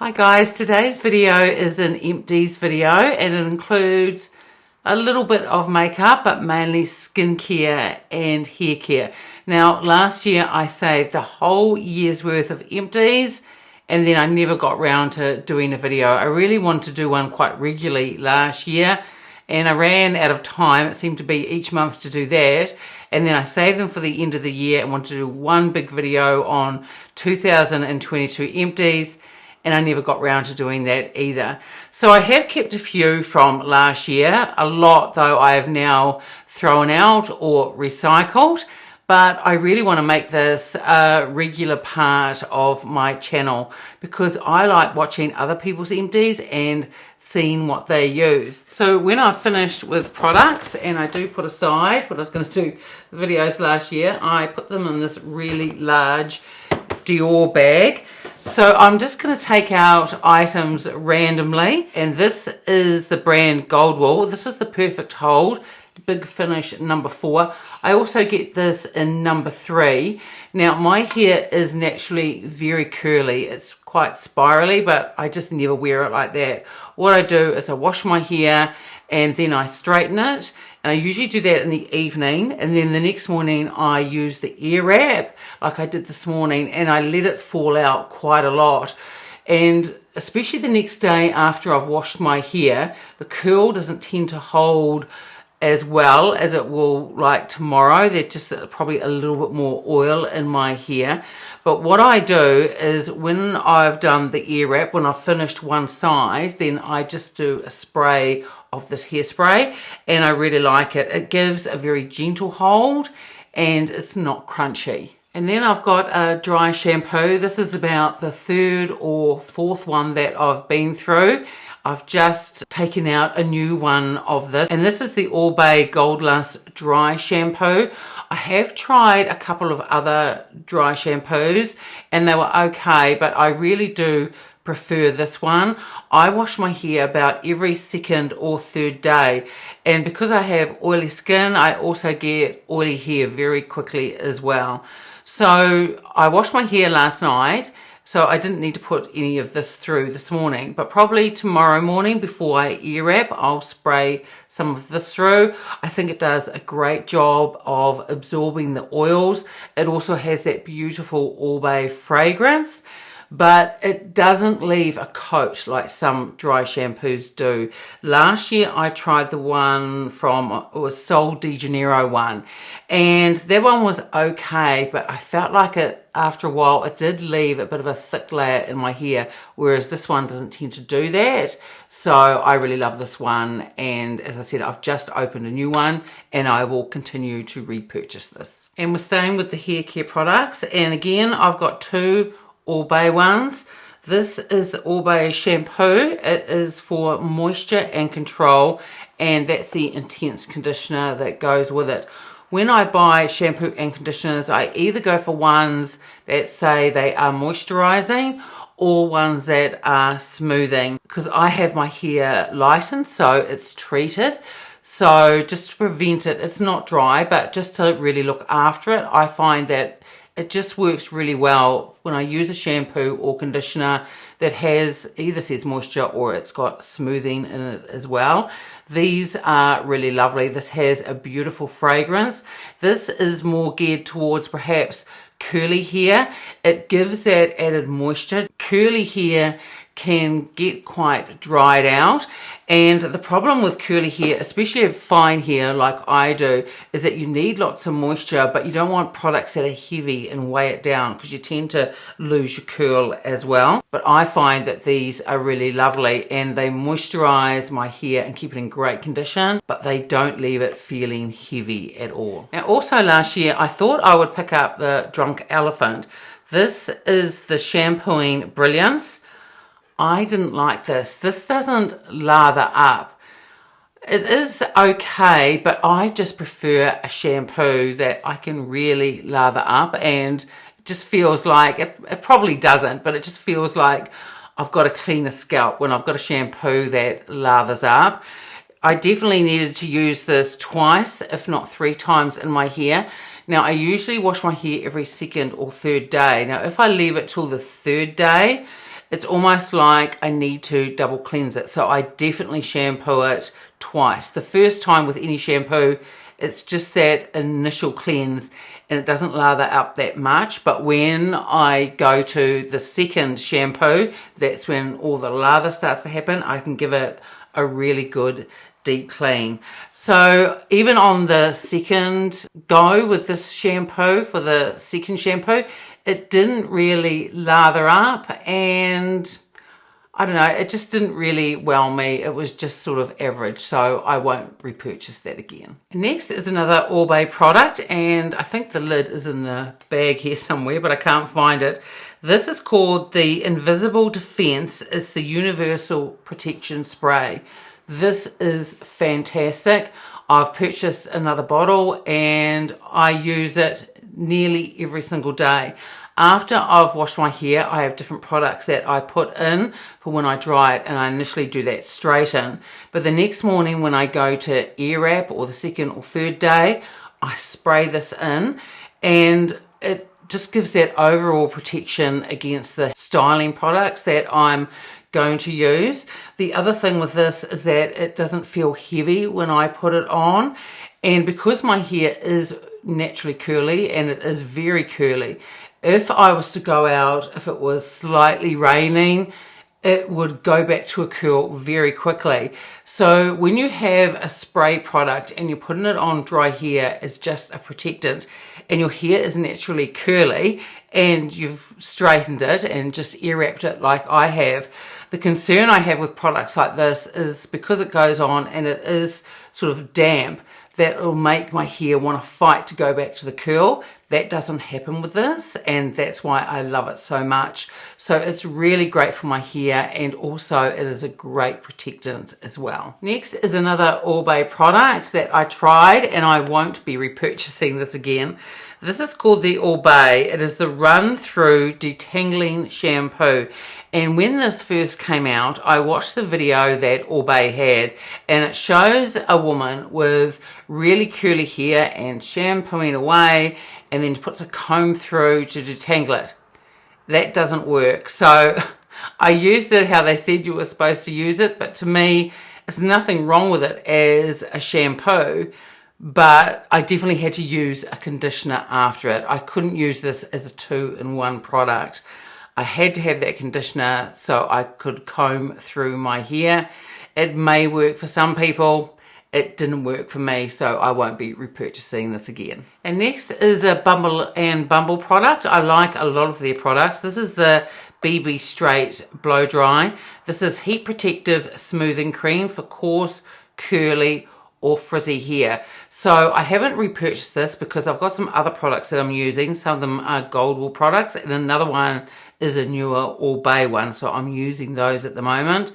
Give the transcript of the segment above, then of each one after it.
Hi guys, today's video is an empties video and it includes a little bit of makeup but mainly skincare and hair care. Now last year I saved a whole year's worth of empties and then I never got round to doing a video. I really wanted to do one quite regularly last year and I ran out of time. It seemed to be each month to do that, and then I saved them for the end of the year and wanted to do one big video on 2022 empties, and I never got round to doing that either. So I have kept a few from last year. A lot though I have now thrown out or recycled, but I really want to make this a regular part of my channel because I like watching other people's empties and seeing what they use. So when I've finished with products, and I do put aside what I was going to do videos last year, I put them in this really large Dior bag. So I'm just going to take out items randomly, and this is the brand Goldwall. This is the perfect hold, big finish number 4. I also get this in number 3. Now my hair is naturally very curly. It's quite spirally, but I just never wear it like that. What I do is I wash my hair and then I straighten it, and I usually do that in the evening, and then the next morning I use the air wrap like I did this morning and I let it fall out quite a lot. And especially the next day after I've washed my hair, the curl doesn't tend to hold as well as it will like tomorrow. There's just probably a little bit more oil in my hair. But what I do is when I've done the air wrap, when I've finished one side, then I just do a spray of this hairspray, and I really like it. It gives a very gentle hold and it's not crunchy. And then I've got a dry shampoo. This is about the 3rd or 4th one that I've been through. I've just taken out a new one of this, and this is the Albay Gold Lust Dry Shampoo. I have tried a couple of other dry shampoos and they were okay, but I really do prefer this one. I wash my hair about every 2nd or 3rd day, and because I have oily skin, I also get oily hair very quickly as well. So I washed my hair last night, so I didn't need to put any of this through this morning, but probably tomorrow morning before I air wrap, I'll spray some of this through. I think it does a great job of absorbing the oils. It also has that beautiful Albay fragrance, but it doesn't leave a coat like some dry shampoos do. Last year I tried the one from, it was Sol de Janeiro one, and that one was okay, but I felt like it after a while it did leave a bit of a thick layer in my hair, whereas this one doesn't tend to do that. So I really love this one, and as I said, I've just opened a new one and I will continue to repurchase this. And we're staying with the hair care products, and again I've got 2 Oribe ones. This is the Oribe shampoo. It is for moisture and control, and that's the intense conditioner that goes with it. When I buy shampoo and conditioners, I either go for ones that say they are moisturizing or ones that are smoothing, because I have my hair lightened, so it's treated. So just to prevent it, it's not dry, but just to really look after it, I find that it just works really well when I use a shampoo or conditioner that has either says moisture or it's got smoothing in it as well. These are really lovely. This has a beautiful fragrance. This is more geared towards perhaps curly hair. It gives that added moisture. Curly hair can get quite dried out, and the problem with curly hair, especially if fine hair like I do, is that you need lots of moisture, but you don't want products that are heavy and weigh it down because you tend to lose your curl as well. But I find that these are really lovely and they moisturize my hair and keep it in great condition, but they don't leave it feeling heavy at all. Now also last year I thought I would pick up the Drunk Elephant. This is the Shampooing Brilliance. I didn't like this. This doesn't lather up. It is okay, but I just prefer a shampoo that I can really lather up, and it just feels like, it probably doesn't, but it just feels like I've got a cleaner scalp when I've got a shampoo that lathers up. I definitely needed to use this twice, if not 3 times in my hair. Now I usually wash my hair every 2nd or 3rd day. Now if I leave it till the 3rd day, it's almost like I need to double cleanse it. So I definitely shampoo it twice. The first time with any shampoo, it's just that initial cleanse and it doesn't lather up that much. But when I go to the second shampoo, that's when all the lather starts to happen. I can give it a really good deep clean. So even on the second go with this shampoo, for the second shampoo, it didn't really lather up, and I don't know, it just didn't really wow me. It was just sort of average, so I won't repurchase that again. Next is another Albay product, and I think the lid is in the bag here somewhere, but I can't find it. This is called the Invisible Defense. It's the Universal Protection Spray. This is fantastic. I've purchased another bottle and I use it nearly every single day. After I've washed my hair, I have different products that I put in for when I dry it, and I initially do that straight in. But the next morning when I go to air wrap, or the second or third day, I spray this in, and it just gives that overall protection against the styling products that I'm going to use. The other thing with this is that it doesn't feel heavy when I put it on, and because my hair is naturally curly, and it is very curly, if I was to go out, if it was slightly raining, it would go back to a curl very quickly. So when you have a spray product and you're putting it on dry hair as just a protectant, and your hair is naturally curly and you've straightened it and just air wrapped it like I have, the concern I have with products like this is because it goes on and it is sort of damp, that will make my hair want to fight to go back to the curl. That doesn't happen with this, and that's why I love it so much. So it's really great for my hair, and also it is a great protectant as well. Next is another Albay product that I tried, and I won't be repurchasing this again. This is called the Albay. It is the Run Through Detangling Shampoo. And when this first came out, I watched the video that Oribe had, and it shows a woman with really curly hair and shampooing away, and then puts a comb through to detangle it. That doesn't work. So I used it how they said you were supposed to use it, but to me, there's nothing wrong with it as a shampoo, but I definitely had to use a conditioner after it. I couldn't use this as a two-in-one product. I had to have that conditioner so I could comb through my hair. It may work for some people. It didn't work for me, so I won't be repurchasing this again. And next is a Bumble and Bumble product. I like a lot of their products. This is the BB Straight Blow Dry. This is heat protective smoothing cream for coarse, curly, or frizzy hair. So I haven't repurchased this because I've got some other products that I'm using. Some of them are Goldwall products, and another one is a newer Albay one, so I'm using those at the moment.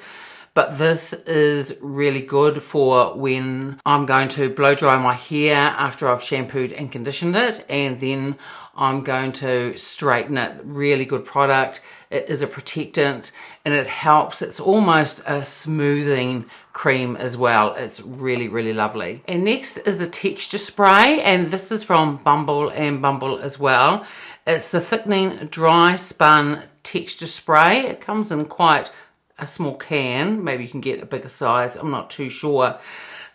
But this is really good for when I'm going to blow dry my hair after I've shampooed and conditioned it, and then I'm going to straighten it. Really good product. It is a protectant and it helps. It's almost a smoothing cream as well. It's really, really lovely. And next is a texture spray, and this is from Bumble and Bumble as well. It's the thickening dry spun texture spray. It comes in quite a small can. Maybe you can get a bigger size. I'm not too sure.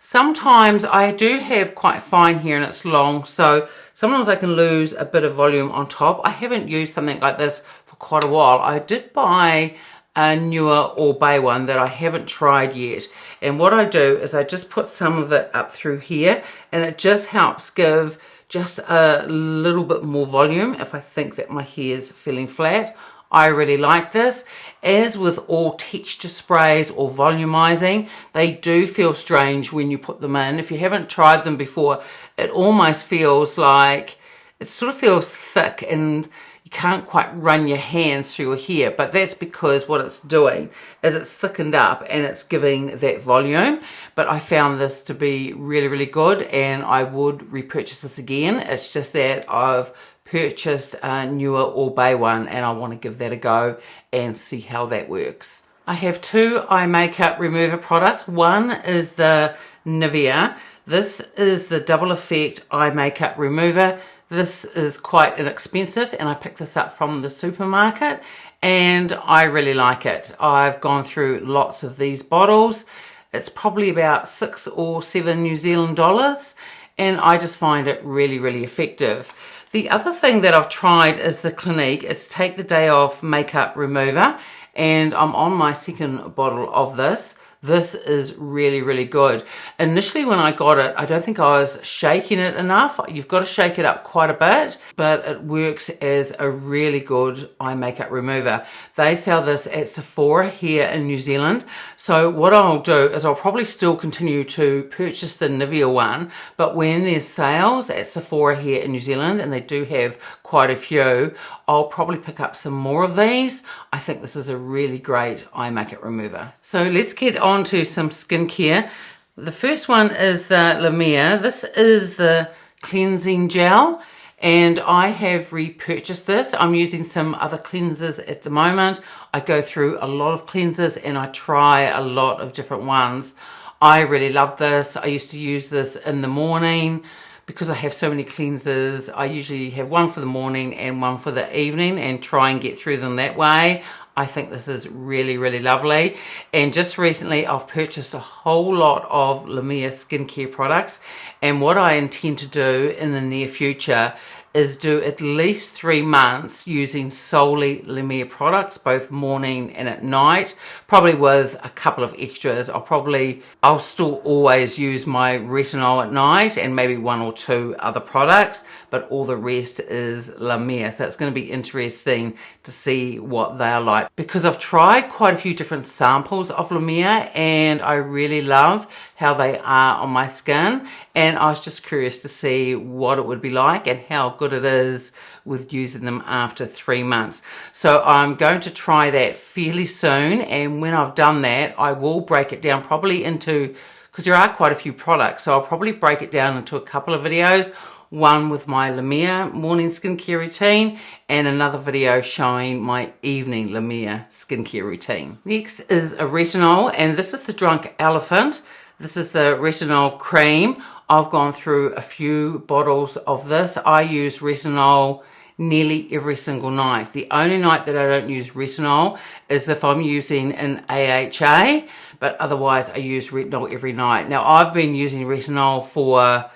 Sometimes I do have quite fine hair and it's long, so sometimes I can lose a bit of volume on top. I haven't used something like this for quite a while. I did buy a newer Oribe one that I haven't tried yet, and what I do is I just put some of it up through here, and it just helps give just a little bit more volume if I think that my hair is feeling flat. I really like this. As with all texture sprays or volumizing, they do feel strange when you put them in. If you haven't tried them before, it almost feels like, it sort of feels thick and you can't quite run your hands through your hair, but that's because what it's doing is it's thickened up and it's giving that volume. But I found this to be really, really good, and I would repurchase this again. It's just that I've purchased a newer Albay one and I want to give that a go and see how that works. I have two eye makeup remover products. One is the Nivea. This is the Double Effect Eye Makeup Remover. This is quite inexpensive and I picked this up from the supermarket, and I really like it. I've gone through lots of these bottles. It's probably about 6 or 7 New Zealand dollars, and I just find it really, really effective. The other thing that I've tried is the Clinique. It's Take the Day Off Makeup Remover, and I'm on my second bottle of this. This is really, really good. Initially when I got it, I don't think I was shaking it enough. You've got to shake it up quite a bit, but it works as a really good eye makeup remover. They sell this at Sephora here in New Zealand. So what I'll do is I'll probably still continue to purchase the Nivea one, but when there's sales at Sephora here in New Zealand, and they do have quite a few, I'll probably pick up some more of these. I think this is a really great eye makeup remover. So let's get on to some skincare. The first one is the Lemire. This is the cleansing gel, and I have repurchased this. I'm using some other cleansers at the moment. I go through a lot of cleansers and I try a lot of different ones. I really love this. I used to use this in the morning. Because I have so many cleansers, I usually have one for the morning and one for the evening and try and get through them that way. I think this is really, really lovely. And just recently I've purchased a whole lot of Lemire skincare products, and what I intend to do in the near future is do at least 3 months using solely Lemire products, both morning and at night, probably with a couple of extras. I'll still always use my retinol at night and maybe 1 or 2 other products, but all the rest is Lemire. So it's going to be interesting to see what they're like, because I've tried quite a few different samples of Lemire and I really love how they are on my skin, and I was just curious to see what it would be like and how good it is with using them after 3 months. So I'm going to try that fairly soon, and when I've done that I will break it down probably into, because there are quite a few products, so I'll probably break it down into a couple of videos. One with my Lemire morning skincare routine and another video showing my evening Lemire skincare routine. Next is a retinol, and this is the Drunk Elephant. This is the retinol cream. I've gone through a few bottles of this. I use retinol nearly every single night. The only night that I don't use retinol is if I'm using an AHA, but otherwise I use retinol every night. Now I've been using retinol for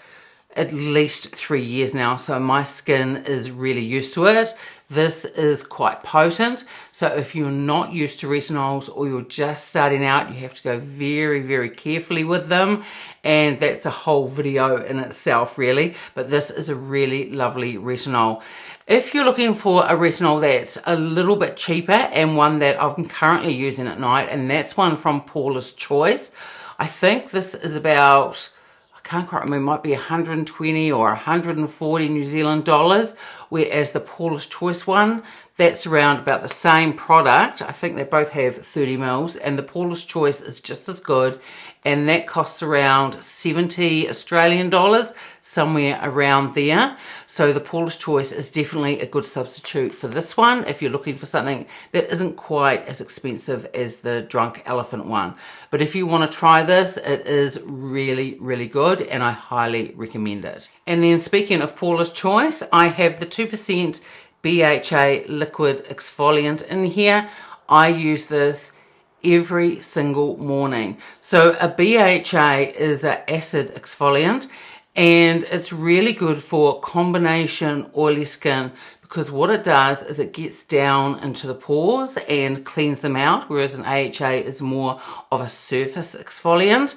at least 3 years now, so my skin is really used to it. This is quite potent, so if you're not used to retinols or you're just starting out, you have to go very, very carefully with them, and that's a whole video in itself really, but this is a really lovely retinol. If you're looking for a retinol that's a little bit cheaper, and one that I'm currently using at night, and that's one from Paulas Choice. I think this is about, I can't quite remember, it might be 120 or 140 New Zealand dollars, whereas the Paulas Choice one, that's around about the same product. I think they both have 30 mils, and the Paulas Choice is just as good, and that costs around 70 Australian dollars, somewhere around there. So the Paulas Choice is definitely a good substitute for this one if you're looking for something that isn't quite as expensive as the Drunk Elephant one. But if you want to try this, it is really, really good, and I highly recommend it. And then speaking of Paulas Choice, I have the 2% BHA liquid exfoliant in here. I use this every single morning. So a BHA is an acid exfoliant, and it's really good for combination oily skin, because what it does is it gets down into the pores and cleans them out, whereas an AHA is more of a surface exfoliant.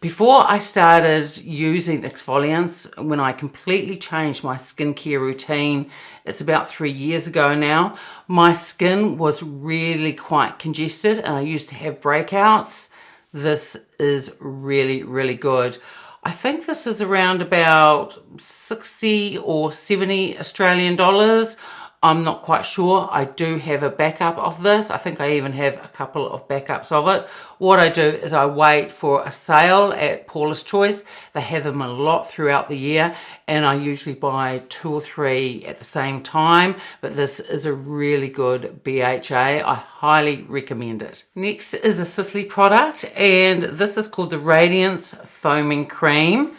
Before I started using exfoliants, when I completely changed my skincare routine, it's about 3 years ago now, my skin was really quite congested and I used to have breakouts. This is really, really good. I think this is around about 60 or 70 Australian dollars. I'm not quite sure. I do have a backup of this. I think I even have a couple of backups of it. What I do is I wait for a sale at Paulas Choice. They have them a lot throughout the year, and I usually buy 2 or 3 at the same time. But this is a really good BHA. I highly recommend it. Next is a Sisley product, and this is called the Radiance Foaming Cream.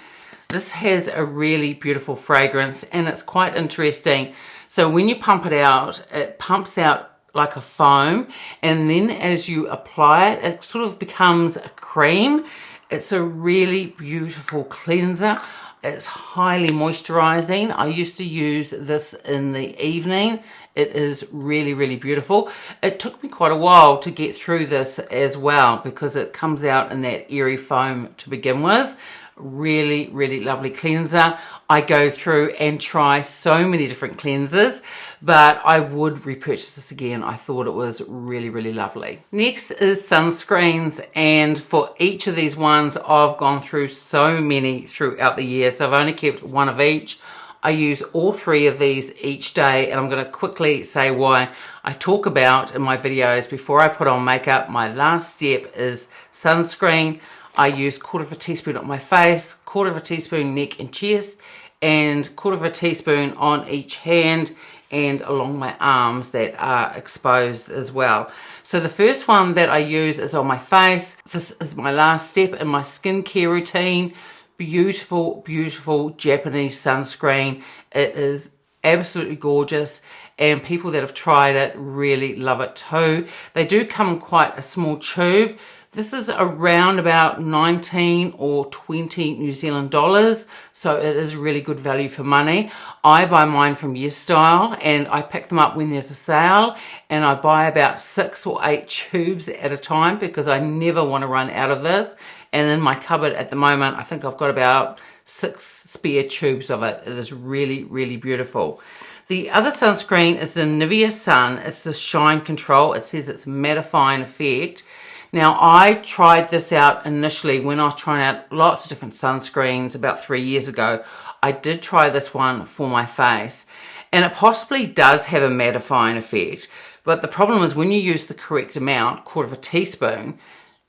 This has a really beautiful fragrance, and it's quite interesting. So when you pump it out, it pumps out like a foam, and then as you apply it, it sort of becomes a cream. It's a really beautiful cleanser. It's highly moisturizing. I used to use this in the evening. It is really, really beautiful. It took me quite a while to get through this as well because it comes out in that airy foam to begin with. Really, really lovely cleanser. I go through and try so many different cleansers, but I would repurchase this again. I thought it was really, really lovely. Next is sunscreens, and for each of these ones, I've gone through so many throughout the year, so I've only kept one of each. I use all three of these each day, and I'm going to quickly say why. I talk about in my videos before I put on makeup, my last step is sunscreen. I use 1/4 teaspoon on my face, 1/4 teaspoon neck and chest, and 1/4 teaspoon on each hand and along my arms that are exposed as well. So the first one that I use is on my face. This is my last step in my skincare routine. Beautiful, beautiful Japanese sunscreen. It is absolutely gorgeous, and people that have tried it really love it too. They do come in quite a small tube. This is around about 19 or 20 New Zealand dollars, so it is really good value for money. I buy mine from YesStyle, and I pick them up when there's a sale, and I buy about 6 or 8 tubes at a time because I never want to run out of this. And in my cupboard at the moment, I think I've got about 6 spare tubes of it. It is really, really beautiful. The other sunscreen is the Nivea Sun. It's the Shine Control. It says it's mattifying effect. Now, I tried this out initially when I was trying out lots of different sunscreens about 3 years ago. I did try this one for my face, and it possibly does have a mattifying effect. But the problem is when you use the correct amount, 1/4 teaspoon,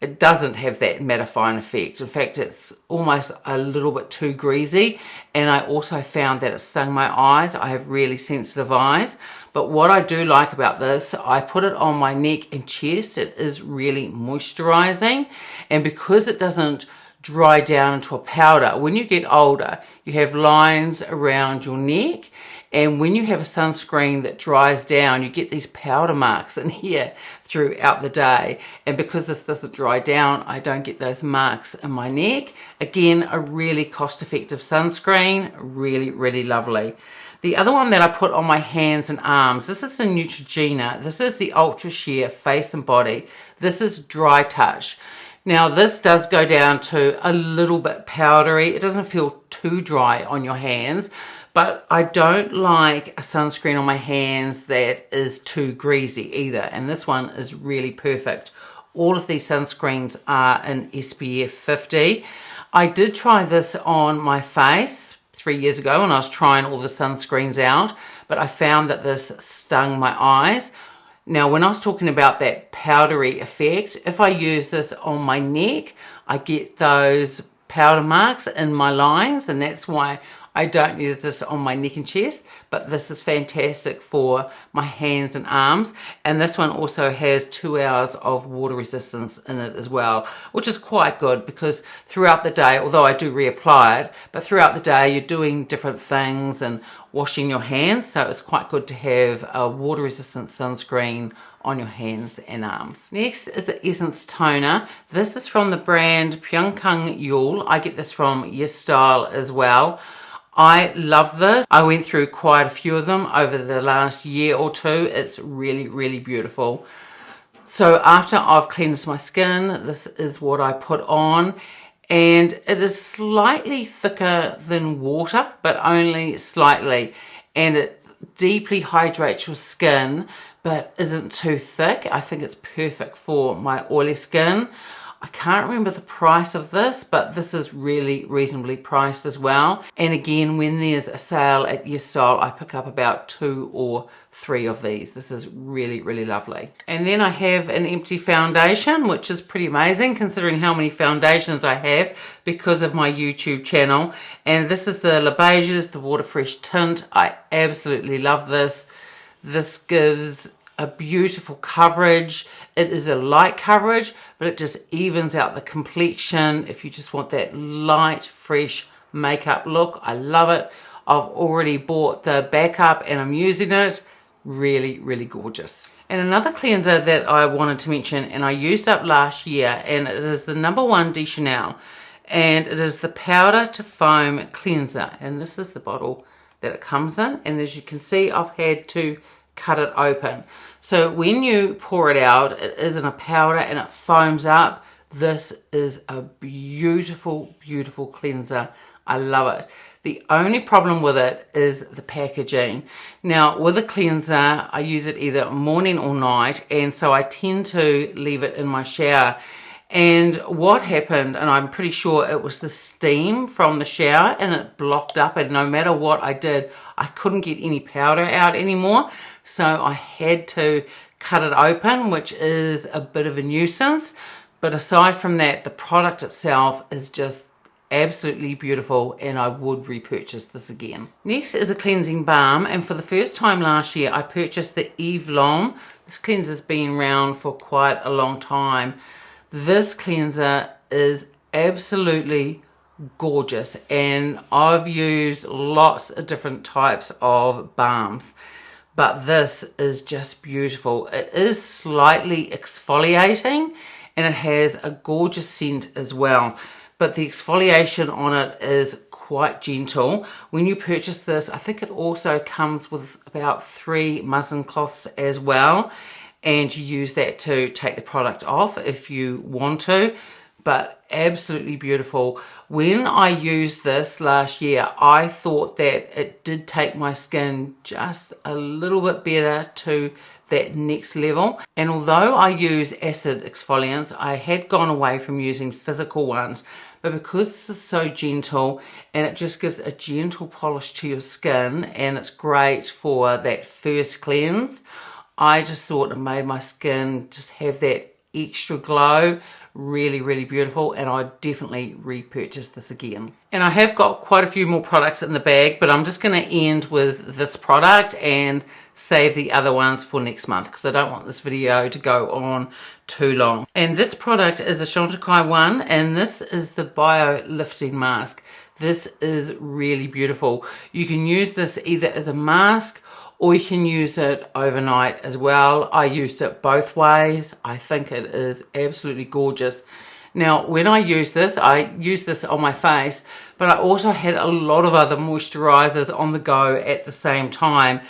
it doesn't have that mattifying effect. In fact, it's almost a little bit too greasy, and I also found that it stung my eyes. I have really sensitive eyes. But what I do like about this, I put it on my neck and chest. It is really moisturizing, and because it doesn't dry down into a powder, when you get older, you have lines around your neck, and when you have a sunscreen that dries down, you get these powder marks in here throughout the day. And because this doesn't dry down, I don't get those marks in my neck. Again, a really cost-effective sunscreen, really, really lovely. The other one that I put on my hands and arms, this is the Neutrogena. This is the Ultra Sheer Face and Body. This is Dry Touch. Now, this does go down to a little bit powdery. It doesn't feel too dry on your hands, but I don't like a sunscreen on my hands that is too greasy either, and this one is really perfect. All of these sunscreens are in SPF 50. I did try this on my face 3 years ago when I was trying all the sunscreens out, but I found that this stung my eyes. Now, when I was talking about that powdery effect, if I use this on my neck, I get those powder marks in my lines, and that's why I don't use this on my neck and chest, but this is fantastic for my hands and arms. And this one also has 2 hours of water resistance in it as well, which is quite good because throughout the day, although I do reapply it, but throughout the day you're doing different things and washing your hands, so it's quite good to have a water resistant sunscreen on your hands and arms. Next is the Essence Toner. This is from the brand Pyeongkang Yul. I get this from YesStyle as well. I love this. I went through quite a few of them over the last year or two. It's really, really beautiful. So after I've cleansed my skin, this is what I put on. And it is slightly thicker than water, but only slightly. And it deeply hydrates your skin, but isn't too thick. I think it's perfect for my oily skin. I can't remember the price of this, but this is really reasonably priced as well. And again, when there's a sale at YesStyle, I pick up about 2 or 3 of these. This is really, really lovely. And then I have an empty foundation, which is pretty amazing considering how many foundations I have because of my YouTube channel. And this is the La Beige's, the Water Fresh tint. I absolutely love this. This gives a beautiful coverage. It is a light coverage, but it just evens out the complexion if you just want that light, fresh makeup look. I love it. I've already bought the backup and I'm using it. Really, really gorgeous. And another cleanser that I wanted to mention, and I used up last year, and it is the #1 de Chanel, and it is the powder to foam cleanser, and this is the bottle that it comes in, and as you can see, I've had to cut it open. So when you pour it out, it is in a powder and it foams up. This is a beautiful, beautiful cleanser. I love it. The only problem with it is the packaging. Now, with a cleanser, I use it either morning or night, and so I tend to leave it in my shower. And what happened, and I'm pretty sure it was the steam from the shower, and it blocked up, and no matter what I did, I couldn't get any powder out anymore. So I had to cut it open, which is a bit of a nuisance. But aside from that, the product itself is just absolutely beautiful, and I would repurchase this again. Next is a cleansing balm, and for the first time last year I purchased the Eve L'Homme. This cleanser's been around for quite a long time. This cleanser is absolutely gorgeous, and I've used lots of different types of balms, but this is just beautiful. It is slightly exfoliating and it has a gorgeous scent as well, but the exfoliation on it is quite gentle. When you purchase this, I think it also comes with about 3 muslin cloths as well, and you use that to take the product off if you want to, but absolutely beautiful. When I used this last year, I thought that it did take my skin just a little bit better to that next level. And although I use acid exfoliants, I had gone away from using physical ones, but because this is so gentle and it just gives a gentle polish to your skin, and it's great for that first cleanse, I just thought it made my skin just have that extra glow. Really, really beautiful, and I definitely repurchase this again. And I have got quite a few more products in the bag, but I'm just going to end with this product and save the other ones for next month because I don't want this video to go on too long. And this product is a Chantecaille one, and this is the BioLifting Mask. This is really beautiful. You can use this either as a mask or you can use it overnight as well. I used it both ways. I think it is absolutely gorgeous. Now, when I used this on my face, but I also had a lot of other moisturizers on the go at the same time.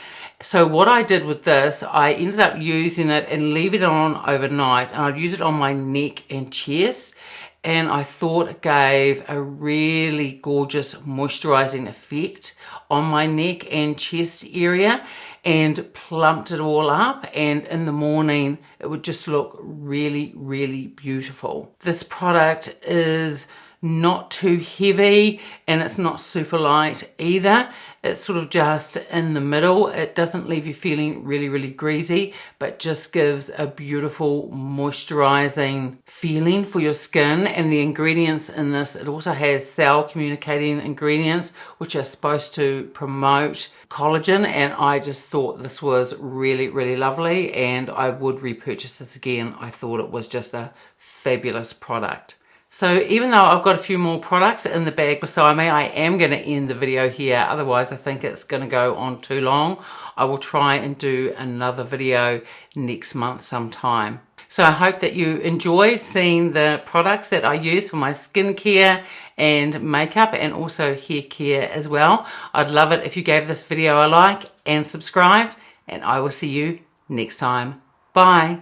So what I did with this, I ended up using it and leave it on overnight, and I'd use it on my neck and chest, and I thought it gave a really gorgeous moisturizing effect on my neck and chest area and plumped it all up, and in the morning it would just look really, really beautiful. This product is not too heavy and it's not super light either. It's sort of just in the middle. It doesn't leave you feeling really, really greasy, but just gives a beautiful moisturizing feeling for your skin. And the ingredients in this, it also has cell communicating ingredients which are supposed to promote collagen, and I just thought this was really, really lovely, and I would repurchase this again. I thought it was just a fabulous product. So even though I've got a few more products in the bag beside me, I am going to end the video here. Otherwise, I think it's going to go on too long. I will try and do another video next month sometime. So I hope that you enjoyed seeing the products that I use for my skincare and makeup, and also hair care as well. I'd love it if you gave this video a like and subscribed, and I will see you next time. Bye.